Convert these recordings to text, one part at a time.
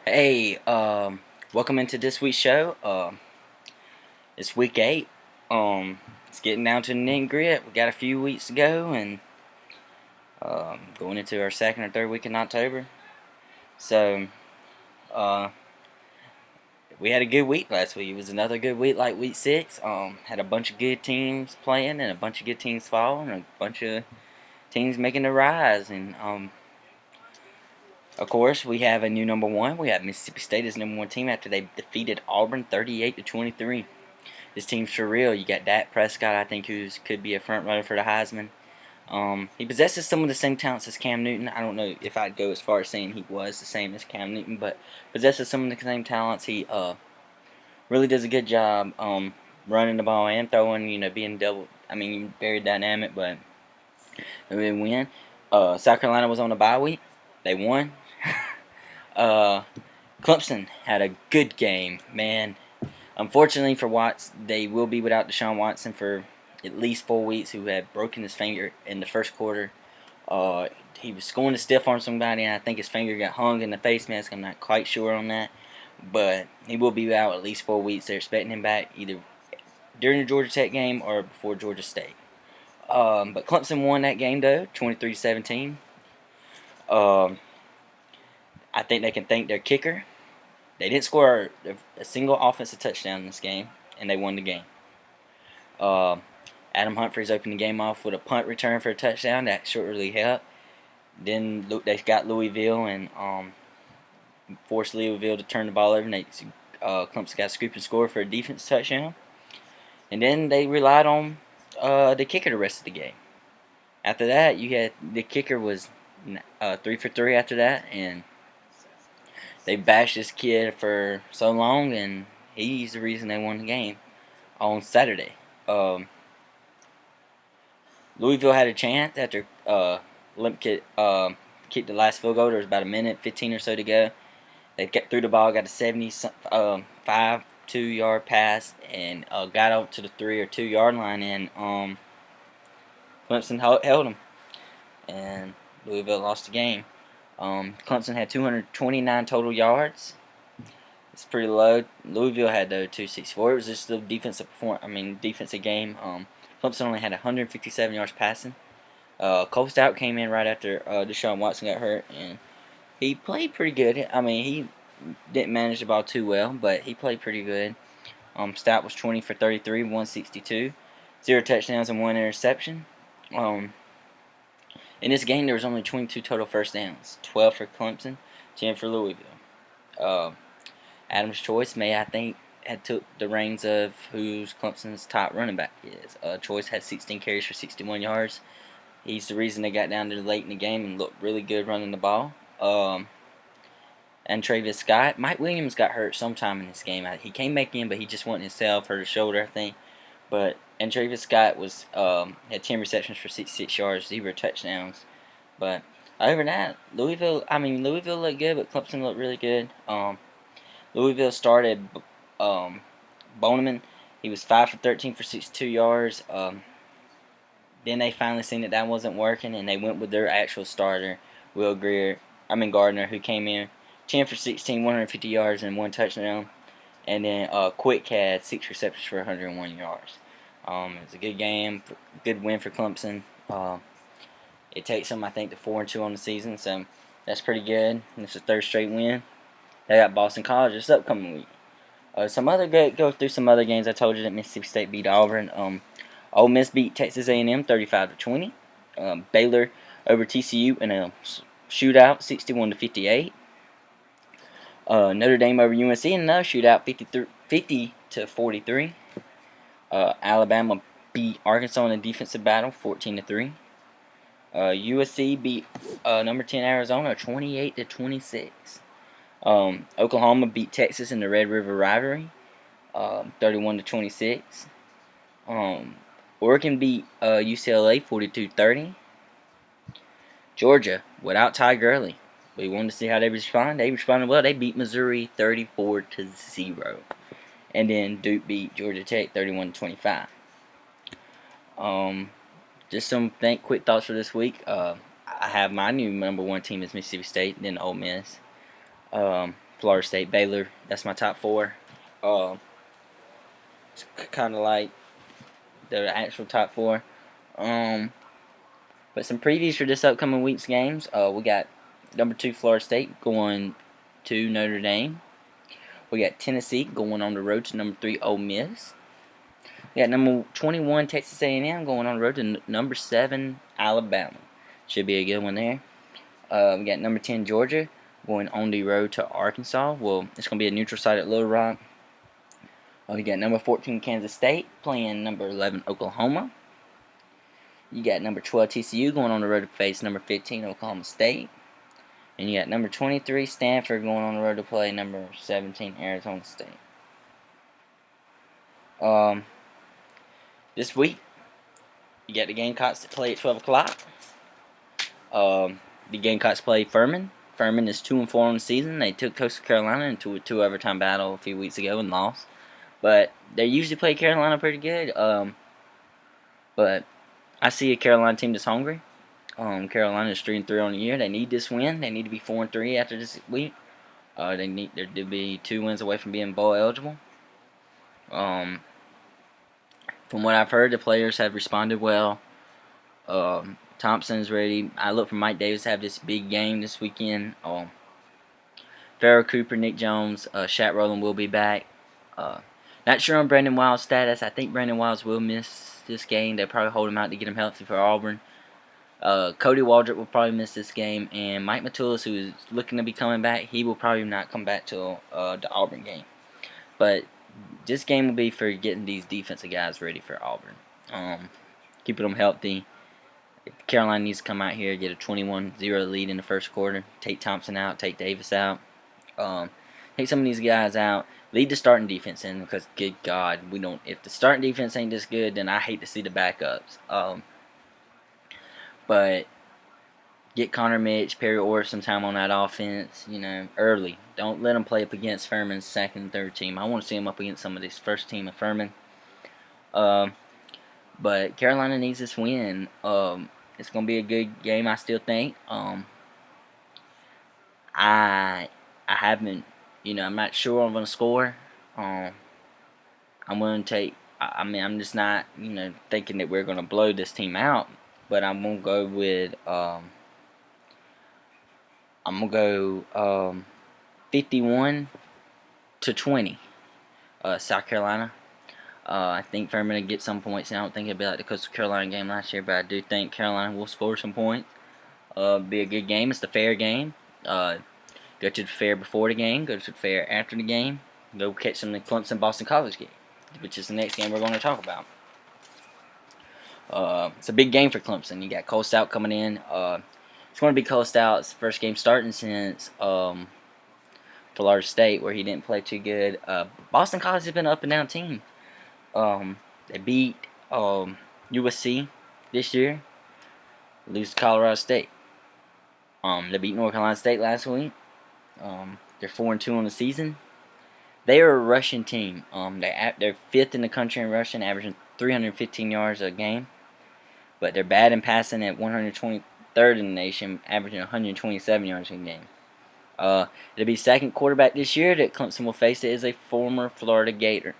Hey, welcome into this week's show. It's week 8. It's getting down to the nitty and grit. We got a few weeks to go, and going into our second or third week in October. So, uh, we had a good week last week. It was another good week, like week 6. Had a bunch of good teams playing, and a bunch of good teams falling, and a bunch of teams making the rise. And of course, we have a new number one. We have Mississippi State as number one team after they defeated Auburn 38-23. This team's for real. You got Dak Prescott, I think, who could be a front runner for the Heisman. He possesses some of the same talents as Cam Newton. I don't know if I'd go as far as saying he was the same as Cam Newton, but possesses some of the same talents. He really does a good job running the ball and throwing. Being double. I mean, very dynamic, but they win. South Carolina was on a bye week. They won. uh, Clemson had a good game, man. Unfortunately for Watts, they will be without Deshaun Watson for at least 4 weeks, who had broken his finger in the first quarter. He was going to stiff arm somebody, and I think his finger got hung in the face mask. I'm not quite sure on that. But he will be out at least 4 weeks. They're expecting him back either during the Georgia Tech game or before Georgia State. But Clemson won that game, though, 23-17. Um, I think they can thank their kicker. They didn't score a single offensive touchdown in this game, and they won the game. Uh, Adam Humphries opened the game off with a punt return for a touchdown that sure really helped. Then they got Louisville and forced Louisville to turn the ball over, and Clemson got a scoop and score for a defense touchdown. And then they relied on the kicker the rest of the game. After that, you had the kicker was 3 for 3 after that, and they bashed this kid for so long, and he's the reason they won the game on Saturday. Louisville had a chance after Limp kicked the last field goal. There was about a minute, 15 or so to go. They got through the ball, got a 75 2-yard pass, and got out to the 3 or 2-yard line, and Clemson held them, and Louisville lost the game. Clemson had 229 total yards. It's pretty low. Louisville had 264. It was just the defensive game. Clemson only had 157 yards passing. Cole Stout came in right after Deshaun Watson got hurt, and he played pretty good. I mean, he didn't manage the ball too well, but he played pretty good. Stout was 20 for 33, 162, 0 touchdowns and 1 interception. In this game, there was only 22 total first downs, 12 for Clemson, 10 for Louisville. Adam's Choice I think, had took the reins of who's Clemson's top running back is. Choice had 16 carries for 61 yards. He's the reason they got down to late in the game and looked really good running the ball. And Travis Scott, Mike Williams got hurt sometime in this game. He came back in, but he just wasn't himself, hurt his shoulder, I think. And Travis Scott had 10 receptions for 66 yards, 0 touchdowns. But other than that, Louisville looked good, but Clemson looked really good. Louisville started Boneman. He was 5 for 13 for 62 yards. Then they finally seen that wasn't working, and they went with their actual starter, Gardner, who came in 10 for 16, 150 yards, and 1 touchdown. And then Quick had 6 receptions for 101 yards. It's a good game, good win for Clemson. It takes them, I think, to 4-2 on the season, so that's pretty good. And it's a third straight win. They got Boston College this upcoming week. Go through some other games. I told you that Mississippi State beat Auburn. Ole Miss beat Texas A&M 35-20. Baylor over TCU in a shootout 61-58. Notre Dame over UNC in another shootout 50-43. Alabama beat Arkansas in a defensive battle 14-3. USC beat number 10 Arizona 28-26. Oklahoma beat Texas in the Red River rivalry 31-26. Oregon beat UCLA 42-30. Georgia without Ty Gurley. We wanted to see how they respond. They responded well. They beat Missouri 34-0. And then Duke beat Georgia Tech 31-25. Just some quick thoughts for this week. I have my new number one team is Mississippi State, then Ole Miss. Florida State, Baylor. That's my top 4. It's kind of like the actual top 4. But some previews for this upcoming week's games. We got number 2 Florida State going to Notre Dame. We got Tennessee going on the road to number 3 Ole Miss. We got number 21 Texas A&M going on the road to number 7 Alabama. Should be a good one there. We got number 10 Georgia going on the road to Arkansas. Well, it's going to be a neutral site at Little Rock. We got number 14 Kansas State playing number 11 Oklahoma. You got number 12 TCU going on the road to face number 15 Oklahoma State. And you got number 23 Stanford going on the road to play number 17 Arizona State. This week, you got the Gamecocks that play at 12 o'clock. The Gamecocks play Furman. Furman is 2-4 on the season. They took Coastal Carolina into a 2-overtime battle a few weeks ago and lost. But they usually play Carolina pretty good. But I see a Carolina team that's hungry. Carolina is 3-3 on the year. They need this win. They need to be 4-3 after this week. They need there to be 2 wins away from being bowl eligible. From what I've heard, the players have responded well. Thompson's ready. I look for Mike Davis to have this big game this weekend. Farrell Cooper, Nick Jones, Shat Rowland will be back. Not sure on Brandon Wild's status. I think Brandon Wiles will miss this game. They'll probably hold him out to get him healthy for Auburn. Cody Waldrop will probably miss this game. And Mike Matulis, who is looking to be coming back, he will probably not come back till the Auburn game. But this game will be for getting these defensive guys ready for Auburn. Keeping them healthy. Carolina needs to come out here, get a 21-0 lead in the first quarter. Take Thompson out, take Davis out. Take some of these guys out. Lead the starting defense in, because good God, we don't. If the starting defense ain't this good, then I hate to see the backups. But get Connor Mitch, Perry Orr some time on that offense, early. Don't let them play up against Furman's second and third team. I want to see them up against some of this first team of Furman. But Carolina needs this win. It's going to be a good game, I still think. I haven't, I'm not sure I'm going to score. I'm going to take, I'm just not, thinking that we're going to blow this team out. But I'm going to go with, 51-20, South Carolina. I think Furman will get some points, and I don't think it'll be like the Coastal Carolina game last year, but I do think Carolina will score some points. Be a good game. It's the fair game. Go to the fair before the game. Go to the fair after the game. Go catch some of the Clemson-Boston College game, which is the next game we're going to talk about. It's a big game for Clemson. You got Cole Stout coming in. It's going to be Cole Stout's first game starting since Florida State, where he didn't play too good. Boston College has been an up-and-down team. They beat USC this year. Lose to Colorado State. They beat North Carolina State last week. They're 4-2 on the season. They are a rushing team. They're 5th in the country in rushing, averaging 315 yards a game. But they're bad in passing at 123rd in the nation, averaging 127 yards a game. It'll be second quarterback this year that Clemson will face. It is a former Florida Gator.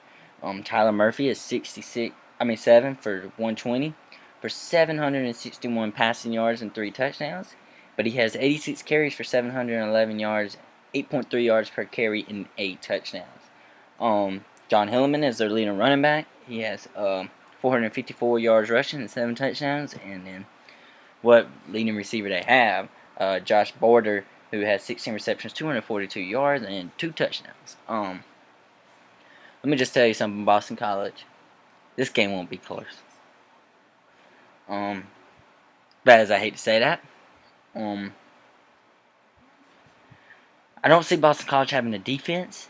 Tyler Murphy is 7 for 120 for 761 passing yards and 3 touchdowns. But he has 86 carries for 711 yards, 8.3 yards per carry, and 8 touchdowns. John Hilleman is their leading running back. He has 454 yards rushing and 7 touchdowns. And then what leading receiver they have, Josh Border, who has 16 receptions, 242 yards, and 2 touchdowns. Let me just tell you something, Boston College. This game won't be close. Bad as I hate to say that. I don't see Boston College having a defense.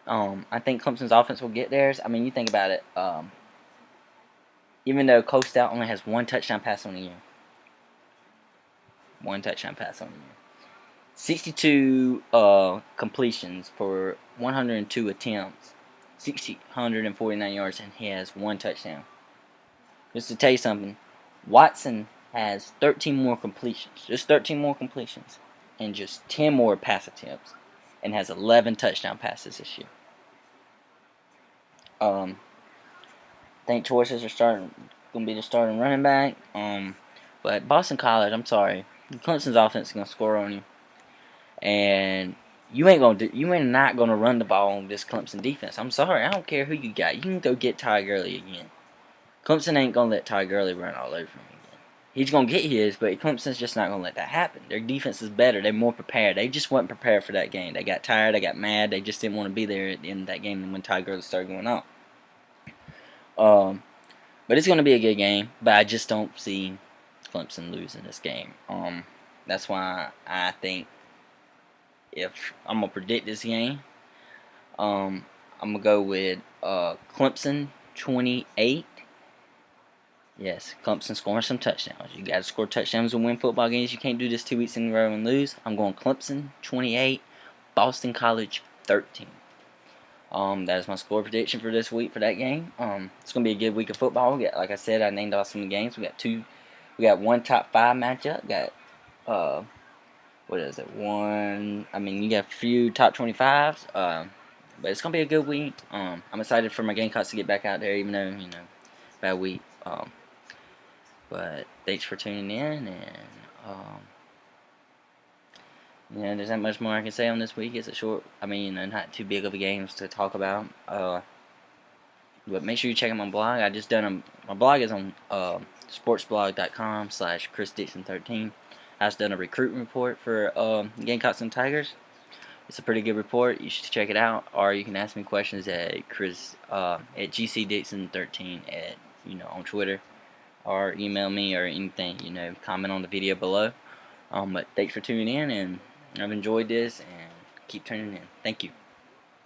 I think Clemson's offense will get theirs. I mean, you think about it. Even though Cole Stout only has 1 touchdown pass on the year. 1 touchdown pass on the year. 62 completions for 102 attempts. 649 yards, and he has 1 touchdown. Just to tell you something, Watson has 13 more completions. Just 13 more completions. And just 10 more pass attempts. and has 11 touchdown passes this year. I think choices are going to be the starting running back. But Boston College, I'm sorry, Clemson's offense is going to score on you, and you ain't not gonna run the ball on this Clemson defense. I'm sorry, I don't care who you got. You can go get Ty Gurley again. Clemson ain't gonna let Ty Gurley run all over him again. He's gonna get his, but Clemson's just not gonna let that happen. Their defense is better. They're more prepared. They just weren't prepared for that game. They got tired. They got mad. They just didn't want to be there at the end of that game when Ty Gurley started going off. But it's gonna be a good game. But I just don't see Clemson losing this game. That's why I think if I'm gonna predict this game, I'm gonna go with Clemson 28. Yes, Clemson scoring some touchdowns. You got to score touchdowns to win football games. You can't do this 2 weeks in a row and lose. I'm going Clemson 28, Boston College 13. That is my score prediction for this week for that game. It's gonna be a good week of football. Like I said, I named off some games. We got one top 5 matchup. Got what is it? You got a few top 25s. But it's gonna be a good week. I'm excited for my Gamecocks to get back out there, even though bad week. But thanks for tuning in, and there's not much more I can say on this week. It's a short, not too big of a games to talk about. But make sure you check out my blog. My blog is on sportsblog.com/ChrisDixon13. I just done a recruiting report for Gamecocks and Tigers. It's a pretty good report. You should check it out, or you can ask me questions at GCDixon13 on Twitter, or email me or anything. Comment on the video below. But thanks for tuning in, and I've enjoyed this, and keep tuning in. Thank you.